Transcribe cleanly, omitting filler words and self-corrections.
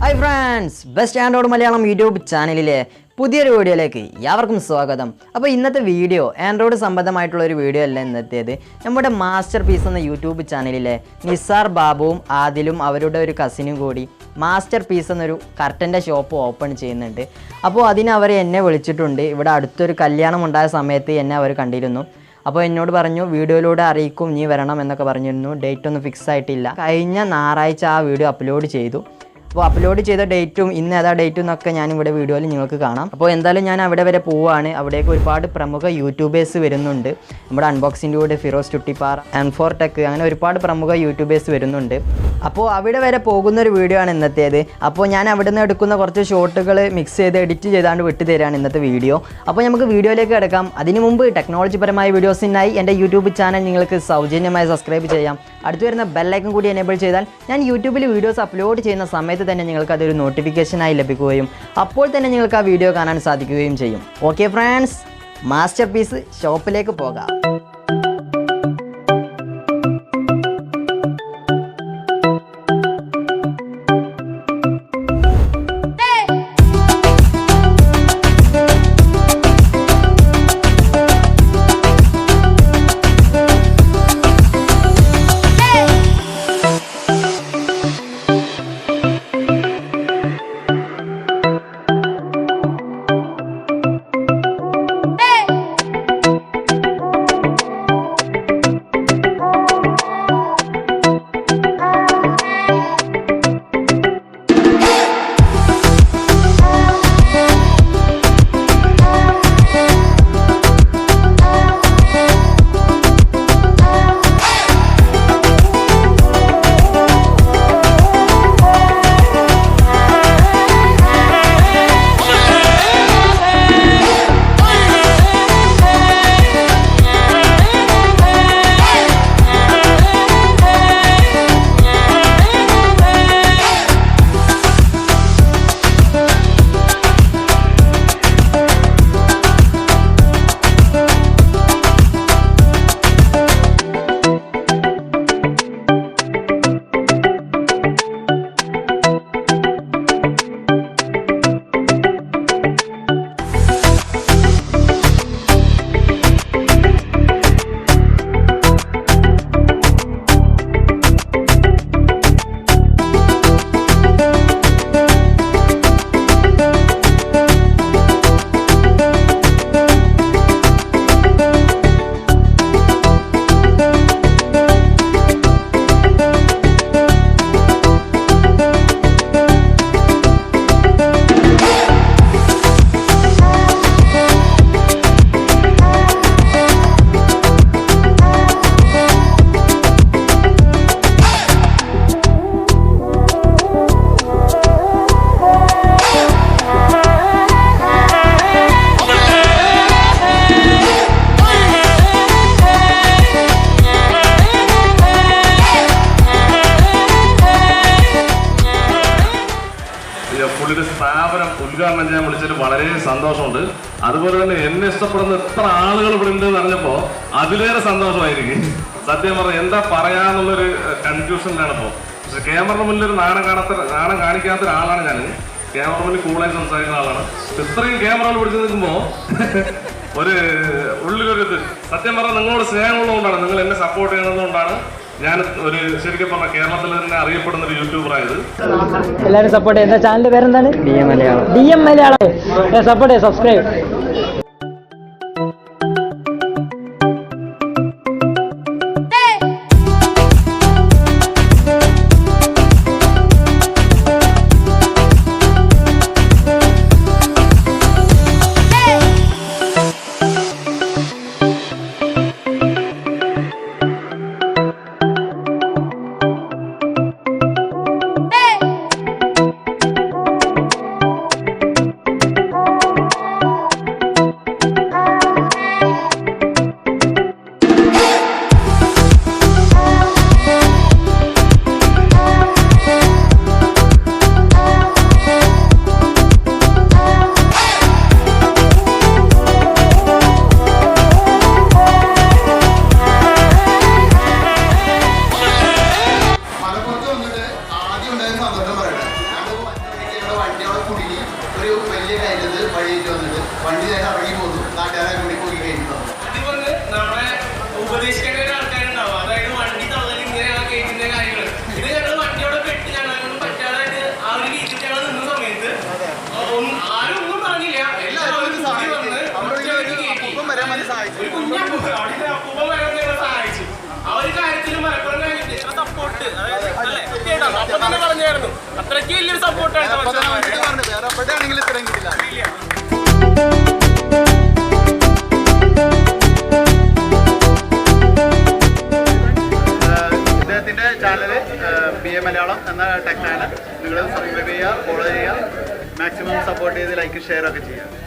Hi friends, Best Android Malayalam YouTube ചാനലിലെ പുതിയൊരു വീഡിയോയിലേക്ക് എല്ലാവർക്കും സ്വാഗതം. അപ്പോൾ ഇന്നത്തെ വീഡിയോ ആൻഡ്രോയിഡ് സംബന്ധമായിട്ടുള്ള ഒരു വീഡിയോ അല്ല ഇന്നത്തേത്. നമ്മുടെ മാസ്റ്റർ പീസ് എന്ന യൂട്യൂബ് ചാനലിലെ നിസാർ ബാബുവും ആദിലും അവരുടെ ഒരു കസിനും കൂടി മാസ്റ്റർ പീസ് എന്നൊരു കർട്ടൻ്റെ ഷോപ്പ് ഓപ്പൺ ചെയ്യുന്നുണ്ട്. അപ്പോൾ അതിന് അവർ എന്നെ വിളിച്ചിട്ടുണ്ട്. ഇവിടെ അടുത്തൊരു കല്യാണം ഉണ്ടായ സമയത്ത് എന്നെ അവർ കണ്ടിരുന്നു. അപ്പോൾ എന്നോട് പറഞ്ഞു വീഡിയോയിലൂടെ അറിയിക്കും നീ വരണം എന്നൊക്കെ പറഞ്ഞിരുന്നു. ഡേറ്റ് ഒന്നും ഫിക്സ് ആയിട്ടില്ല. കഴിഞ്ഞ ഞായറാഴ്ച ആ വീഡിയോ അപ്ലോഡ് ചെയ്തു. അപ്പോൾ അപ്ലോഡ് ചെയ്ത ഡേറ്റും ഇന്ന് ഏതാ ഡേറ്റും എന്നൊക്കെ ഞാൻ ഇവിടെ വീഡിയോയിൽ നിങ്ങൾക്ക് കാണാം. അപ്പോൾ എന്തായാലും ഞാൻ അവിടെ വരെ പോവുകയാണ്. അവിടേക്ക് ഒരുപാട് പ്രമുഖ യൂട്യൂബേഴ്സ് വരുന്നുണ്ട്. നമ്മുടെ അൺബോക്സിൻ്റെ കൂടെ ഫിറോസ് ചുട്ടിപ്പാറ, M4tech അങ്ങനെ ഒരുപാട് പ്രമുഖ യൂട്യൂബേഴ്സ് വരുന്നുണ്ട്. അപ്പോൾ അവിടെ വരെ പോകുന്നൊരു വീഡിയോ ആണ് ഇന്നത്തേത്. അപ്പോൾ ഞാൻ അവിടെ നിന്ന് എടുക്കുന്ന കുറച്ച് ഷോട്ടുകൾ മിക്സ് ചെയ്ത് എഡിറ്റ് ചെയ്താണ്ട് വിട്ടു തരാണ് ഇന്നത്തെ വീഡിയോ. അപ്പോൾ നമുക്ക് വീഡിയോയിലേക്ക് കിടക്കാം. അതിനു മുമ്പ് ടെക്നോളജി പരമായ വീഡിയോസിനായി എൻ്റെ യൂട്യൂബ് ചാനൽ നിങ്ങൾക്ക് സൗജന്യമായി സബ്സ്ക്രൈബ് ചെയ്യാം. അടുത്ത് വരുന്ന ബെല്ലൈക്കൺ കൂടി എനേബിൾ ചെയ്താൽ ഞാൻ യൂട്യൂബിൽ വീഡിയോസ് അപ്ലോഡ് ചെയ്യുന്ന സമയത്ത് തന്നെ നിങ്ങൾക്ക് അതൊരു നോട്ടിഫിക്കേഷനായി ലഭിക്കുകയും അപ്പോൾ തന്നെ നിങ്ങൾക്ക് ആ വീഡിയോ കാണാൻ സാധിക്കുകയും ചെയ്യും. ഓക്കെ ഫ്രണ്ട്സ്, മാസ്റ്റർ പീസ് ഷോപ്പിലേക്ക് പോകാം. പുള്ളിയുടെ സ്ഥാപനം ഉദ്ഘാടനം ചെയ്യാൻ വിളിച്ചിട്ട് വളരെ സന്തോഷമുണ്ട്. അതുപോലെ തന്നെ എന്നെ ഇഷ്ടപ്പെടുന്ന എത്ര ആളുകൾ ഇവിടെ ഉണ്ടെന്ന് അറിഞ്ഞപ്പോൾ അതിലേറെ സന്തോഷമായിരിക്കും. സത്യം പറഞ്ഞാൽ എന്താ പറയാന്നുള്ളൊരു കൺഫ്യൂഷനിലാണ് ഇപ്പോൾ. പക്ഷെ ക്യാമറയുടെ മുന്നിൽ ഒരു നാണം കാണിക്കാത്ത ഒരാളാണ് ഞാൻ. ക്യാമറ മുന്നിൽ കൂളായി സംസാരിക്കുന്ന ആളാണ്. ഇത്രയും ക്യാമറകൾ പിടിച്ച് നിൽക്കുമ്പോൾ ഒരു ഉള്ളിലൊരിത് സത്യം പറഞ്ഞാൽ നിങ്ങളോട് സ്നേഹമുള്ളതുകൊണ്ടാണ്, നിങ്ങൾ എന്നെ സപ്പോർട്ട് ചെയ്യുന്നതുകൊണ്ടാണ് ഞാൻ ഒരു ശരിക്കും പറഞ്ഞ കേരളത്തിൽ തന്നെ അറിയപ്പെടുന്ന ഒരു യൂട്യൂബറായത്. എല്ലാവരും സപ്പോർട്ട് ചെയ്യുന്ന ചാനലിന്റെ പേരെന്താണ്? DM മലയാളം. സപ്പോർട്ട് ചെയ്യ, സബ്സ്ക്രൈബ്. വണ്ടിയോടെ കുടുങ്ങി ഒരു വലിയ കയറ്റത് വഴിയിട്ട് വന്നിട്ട് വണ്ടി നേരെ ഇറങ്ങി പോന്നു നാട്ടുകാരെ കൂടി പോയി കയറ്റി തന്നു. അതുകൊണ്ട് നമ്മളെ ഉപദേശിക്കേണ്ട ഒരു ആൾക്കാരുണ്ടാവും. അതായത് വണ്ടി തള്ളൽ ഇങ്ങനെയാണ് കയറ്റുന്ന കാര്യങ്ങൾ. ഇത് ഞങ്ങൾ വണ്ടിയോടെ പെട്ട് ഞങ്ങളൊന്നും പറ്റാതായിട്ട് ആ ഒരു രീതിയിൽ ഞങ്ങൾ നിന്ന സമയത്ത് ആരും ഒന്നും പറഞ്ഞില്ല. എല്ലാവരും കൂടി വന്ന് ഒരു കുഞ്ഞപ്പൂപ്പ അവിടെ അപ്പൂപ്പ വരാൻ ഞങ്ങളെ സഹായിച്ചു. ആ ഒരു കാര്യത്തിൽ മലപ്പുറം കഴിഞ്ഞിട്ട് സപ്പോർട്ട് അപ്പൊ തന്നെ പറഞ്ഞായിരുന്നു. അത്രയ്ക്ക് വലിയൊരു സപ്പോർട്ടാണ്. ഇദ്ദേഹത്തിന്റെ ചാനല് BA മലയാളം എന്ന ടെക് ചാനൽ നിങ്ങൾ സബ്സ്ക്രൈബ് ചെയ്യുക, ഫോളോ ചെയ്യുക, മാക്സിമം സപ്പോർട്ട് ചെയ്ത് ലൈക്ക് ഷെയർ ഒക്കെ ചെയ്യുക.